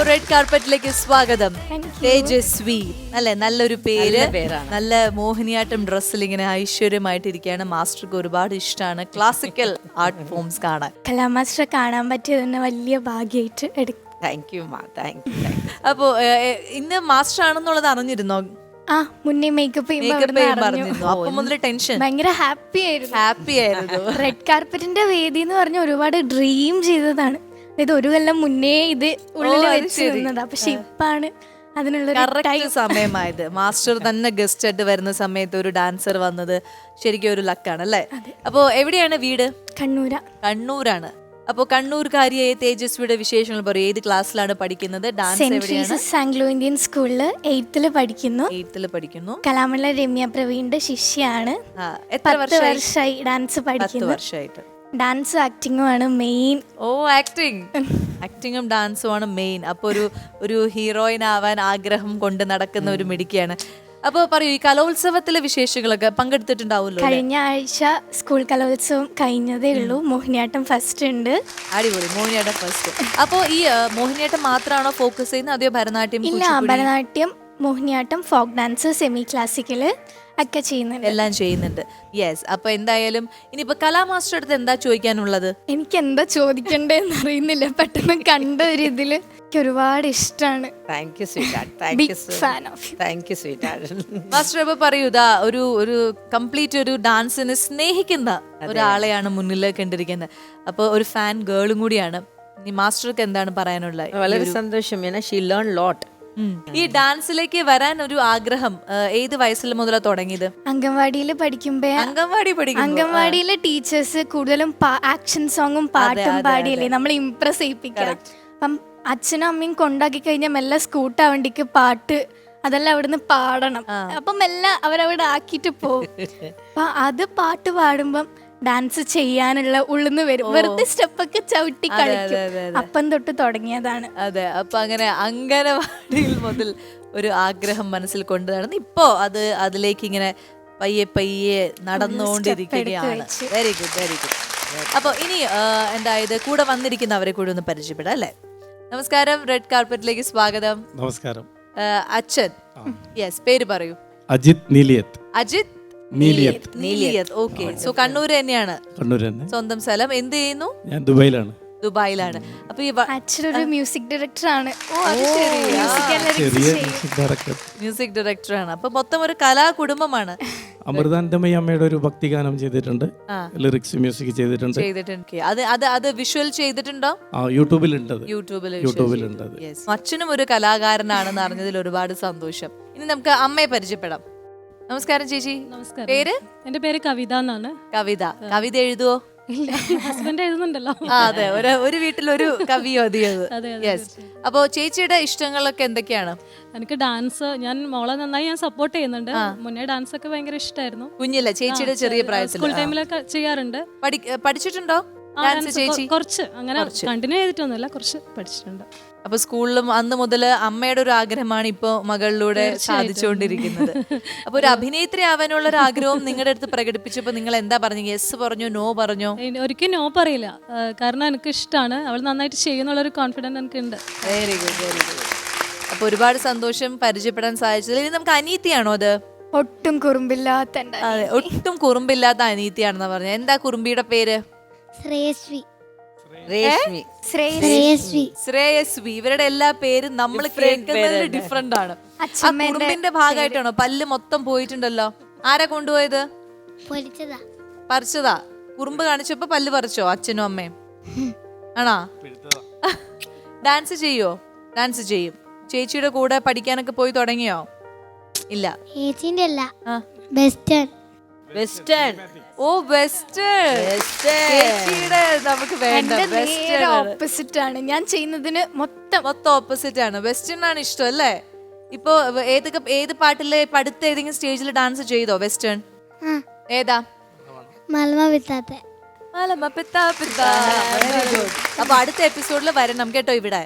Red കാർപ്പറ്റിലേക്ക് സ്വാഗതം. തേജസ്വി അല്ലെ, നല്ലൊരു പേര്, നല്ല മോഹിനിയാട്ടം ഡ്രസ്സിൽ ഇങ്ങനെ ഐശ്വര്യമായിട്ടിരിക്കുകയാണ്. മാസ്റ്റർക്ക് ഒരുപാട് ഇഷ്ടമാണ് ക്ലാസിക്കൽ ആർട്ട് ഫോംസ് കാണാൻ. കലാമാസ്റ്റർ കാണാൻ പറ്റിയത് തന്നെ വലിയ ഭാഗ്യമായിട്ട് എടുക്കും. താങ്ക് യു മാ, താങ്ക് യു. അപ്പോ ഇന്ന് മാസ്റ്റർ ആണെന്നുള്ളത് അറിഞ്ഞിരുന്നോ? മുന്നേ മേക്കപ്പ് പറഞ്ഞിരുന്നു. അപ്പൊ മുതൽ ടെൻഷൻ, ഭയങ്കര ഹാപ്പി ആയിരുന്നു. റെഡ് കാർപ്പറ്റിന്റെ വേദി എന്ന് പറഞ്ഞ ഒരുപാട് ഡ്രീം ചെയ്തതാണ്. അതായത് ഒരു കൊല്ലം മുന്നേ ഇത് ഉള്ളിൽ വെച്ചിരുന്നതാ, പക്ഷെ ഇപ്പാണ് അതിനുള്ള സമയമായത്. മാസ്റ്റർ തന്നെ ഗസ്റ്റ് ആയിട്ട് വരുന്ന സമയത്ത് ഒരു ഡാൻസർ വന്നത് ശരിക്കും ഒരു ലക്കാണ് അല്ലേ? അപ്പോ എവിടെയാണ് വീട്? കണ്ണൂരാണ്. അപ്പൊ കണ്ണൂർക്കാരിയായ തേജസ്വിയുടെ വിശേഷങ്ങൾ പറയും. ഏത് ക്ലാസ്സിലാണ് പഠിക്കുന്നത്? ഡാൻസ് എവിടെയാണ്? ആംഗ്ലോ ഇന്ത്യൻ സ്കൂളില് 8th പഠിക്കുന്നു. കലാമണ്ഡലം രമ്യ പ്രവീണിന്റെ ശിഷ്യാണ്. എത്ര 10 വർഷമായി ഡാൻസ് പഠിക്കുന്നു. ഡാൻസ് ആക്ടിങ്ങും ആണ് മെയിൻ. ആക്ടിങ്ങും ഡാൻസും ആണ് മെയിൻ. അപ്പൊ ഒരു ഹീറോയിൻ ആവാൻ ആഗ്രഹം കൊണ്ട് നടക്കുന്ന ഒരു മിടുക്കിയാണ്. അപ്പൊ പറയൂ, ഈ കലോത്സവത്തിലെ വിശേഷങ്ങളൊക്കെ പങ്കെടുത്തിട്ടുണ്ടാവുമല്ലോ? കഴിഞ്ഞ ആഴ്ച സ്കൂൾ കലോത്സവം കഴിഞ്ഞതേ ഉള്ളൂ. മോഹിനിയാട്ടം ഫസ്റ്റ് ഉണ്ട്. അടിപൊളി, മോഹിനിയാട്ടം ഫസ്റ്റ്. അപ്പൊ ഈ മോഹിനിയാട്ടം മാത്രമാണോ ഫോക്കസ് ചെയ്യുന്നത്, അതോ ഭരതനാട്യം? ഇല്ല, Bharatanatyam, Mohiniyattam, folk dance, semi classical ഒക്കെ ചെയ്യുന്നുണ്ട്. എല്ലാം ചെയ്യുന്നുണ്ട്. യെസ്. അപ്പൊ എന്തായാലും ഇനിയിപ്പോ കലാമാസ്റ്റർ അടുത്ത് എന്താ ചോദിക്കാനുള്ളത്? എനിക്ക് എന്താ ചോദിക്കണ്ടേന്ന് അറിയുന്നില്ല. പെട്ടെന്ന് കണ്ട ഒരു ഇതില് എനിക്ക് ഒരുപാട് ഇഷ്ടമാണ്. മാസ്റ്റർ അപ്പൊ പറയൂ, ഇതാ ഒരു കംപ്ലീറ്റ് ഒരു ഡാൻസിനെ സ്നേഹിക്കുന്ന ഒരാളെയാണ് മുന്നിൽ കണ്ടിരിക്കുന്നത്. അപ്പൊ ഒരു ഫാൻ ഗേളും കൂടിയാണ്. ഈ മാസ്റ്റർക്ക് എന്താണ് പറയാനുള്ളത്? വളരെ സന്തോഷം. ഷീ ലേൺ ലോട്ട്. ഈ ഡാൻസിലേക്ക് വരാൻ ഒരു ആഗ്രഹം ഏത് വയസ്സിൽ മുതലാണ് തുടങ്ങിയത്? അംഗൻവാടിയിൽ അംഗൻവാടിയിലെ ടീച്ചേഴ്സ് കൂടുതലും ആക്ഷൻ സോങ്ങും പാട്ടും പാടിയല്ലേ നമ്മൾ ഇംപ്രസ് ചെയ്യിപ്പിക്കാം. അപ്പം അച്ഛനും അമ്മയും കൊണ്ടാക്കി കഴിഞ്ഞാൽ മെല്ലെ സ്കൂട്ടാവണ്ടിക്ക് പാട്ട് അതെല്ലാം അവിടുന്ന് പാടണം. അപ്പം മെല്ലെ അവരവിടെ ആക്കിയിട്ട് പോകും. അപ്പൊ അത് പാട്ട് പാടുമ്പം ഡാൻസ് ചെയ്യാനുള്ള ഉള്ളിന്ന് വരും. വെറുതെ സ്റ്റെപ്പൊക്കെ ചവിട്ടി കളിക്കും. അപ്പം തൊട്ട് തുടങ്ങിയതാണ്. അതെ. അപ്പൊ അങ്ങനെ അംഗനവാടിയിൽ മുതൽ ഒരു ആഗ്രഹം മനസ്സിൽ കൊണ്ടു നടന്ന് ഇപ്പോ അതിലേക്ക് ഇങ്ങനെ പയ്യെ നടന്നുകൊണ്ടിരിക്കുകയാണ്. Very good. അപ്പൊ ഇനി എന്തായത് കൂടെ വന്നിരിക്കുന്നവരെ കൂടെ ഒന്ന് പരിചയപ്പെടാം അല്ലേ? നമസ്കാരം, റെഡ് കാർപ്പറ്റിലേക്ക് സ്വാഗതം. നമസ്കാരം. അച്ഛൻ, യെസ്, പേര് പറയൂ. അജിത് നീലിയത്ത്. ഓക്കെ. സോ കണ്ണൂർ തന്നെയാണ് സ്വന്തം സ്ഥലം. എന്ത് ചെയ്യുന്നു? ഞാൻ ദുബായിലാണ്. അപ്പൊ ഈ അച്ഛനൊരു മ്യൂസിക് ഡയറക്ടറാണ്. മ്യൂസിക് ഡയറക്ടറാണ്. അപ്പൊ മൊത്തം ഒരു കലാ കുടുംബമാണ്. അമൃതാനന്ദമയി അമ്മയുടെ ഒരു ഭക്തിഗാനം ചെയ്തിട്ടുണ്ട്, ലിറിക്സ് മ്യൂസിക് ചെയ്തിട്ടുണ്ട്. അത് വിഷ്വൽ ചെയ്തിട്ടുണ്ടോ? യൂട്യൂബിലുണ്ട്. അച്ഛനും ഒരു കലാകാരനാണെന്ന് അറിഞ്ഞതിൽ ഒരുപാട് സന്തോഷം. ഇനി നമുക്ക് അമ്മയെ പരിചയപ്പെടാം. നമസ്കാരം ചേച്ചി. നമസ്കാരം. പേര്? എന്റെ പേര് കവിത എന്നാണ്. കവിത എഴുതുവോ? ഇല്ല, ഹസ്ബൻഡ് എഴുതുന്നുണ്ടല്ലോ. അതെ, ഒരു വീട്ടിലൊരു കവിയോ അതിയത്. അപ്പോ ചേച്ചിയുടെ ഇഷ്ടങ്ങളൊക്കെ എന്തൊക്കെയാണ്? എനിക്ക് ഡാൻസ്, ഞാൻ മോളെ നന്നായി സപ്പോർട്ട് ചെയ്യുന്നുണ്ട്. മുന്നേ ഡാൻസ് ഒക്കെ ഭയങ്കര ഇഷ്ടമായിരുന്നു. കുഞ്ഞില്ല, ചേച്ചിയുടെ ചെറിയ പ്രായത്തിൽ സ്കൂൾ ടൈമിലൊക്കെ ചെയ്യാറുണ്ട്. പഠിച്ചിട്ടുണ്ടോ? കുറച്ച്, അങ്ങനെ കണ്ടിന്യൂ ചെയ്തിട്ടൊന്നുമില്ല, കുറച്ച് പഠിച്ചിട്ടുണ്ട്. അപ്പൊ സ്കൂളിലും അന്ന് മുതൽ അമ്മയുടെ ഒരു ആഗ്രഹമാണ് ഇപ്പൊ മകളിലൂടെ സാധിച്ചുകൊണ്ടിരിക്കുന്നത്. അപ്പൊ ഒരു അഭിനേത്രി ആവാനുള്ള ഒരു ആഗ്രഹവും നിങ്ങളുടെ അടുത്ത് പ്രകടിപ്പിച്ചപ്പോ നിങ്ങൾ എന്താ പറഞ്ഞു? യെസ് പറഞ്ഞോ, നോ പറഞ്ഞോ? ഒരിക്കലും നോ പറയില്ല, കാരണം എനിക്ക് ഇഷ്ടമാണ്. അവൾ നന്നായിട്ട് ചെയ്യുന്നുള്ളൊരു കോൺഫിഡൻസ് എനിക്ക് ഉണ്ട്. Very good. അപ്പൊ ഒരുപാട് സന്തോഷം പരിചയപ്പെടാൻ സാധിച്ചത്. ഇനി നമുക്ക് അനീതിയാണോ അത്? ഒട്ടും കുറുമ്പില്ലാത്ത അനീതിയാണെന്നാ പറഞ്ഞത്. എന്താ കുറുമ്പിയുടെ പേര്? ശ്രേയസ്വി. ഇവരുടെ എല്ലാ പേരും നമ്മൾ കേൾക്കുന്നത് ഡിഫറെന്റ് ആണ്. കുറുമ്പിന്റെ ഭാഗമായിട്ടാണോ? പല്ല് മൊത്തം പോയിട്ടുണ്ടല്ലോ. ആരാ കൊണ്ടുപോയത്? പറിച്ചതാ. കുറുമ്പ് കാണിച്ചപ്പോ പല്ല് പറിച്ചോ അച്ഛനും അമ്മയും? ആണോ? ഡാൻസ് ചെയ്യും. ചേച്ചിയുടെ കൂടെ പഠിക്കാനൊക്കെ പോയി തുടങ്ങിയോ? ഇല്ല. വെസ്റ്റേൺ. നമുക്ക് വേണ്ട. ഓപ്പോസിറ്റ് ആണ് ഞാൻ ചെയ്യുന്നതിന് മൊത്തം ഓപ്പോസിറ്റ് ആണ്. വെസ്റ്റേൺ ആണ് ഇഷ്ടം അല്ലേ? ഇപ്പൊ ഏത് പാട്ടിലെ അടുത്ത ഏതെങ്കിലും സ്റ്റേജിൽ ഡാൻസ് ചെയ്തോ വെസ്റ്റേൺ? ഏതാ? അപ്പൊ അടുത്ത എപ്പിസോഡിൽ വരണം കേട്ടോ ഇവിടെ.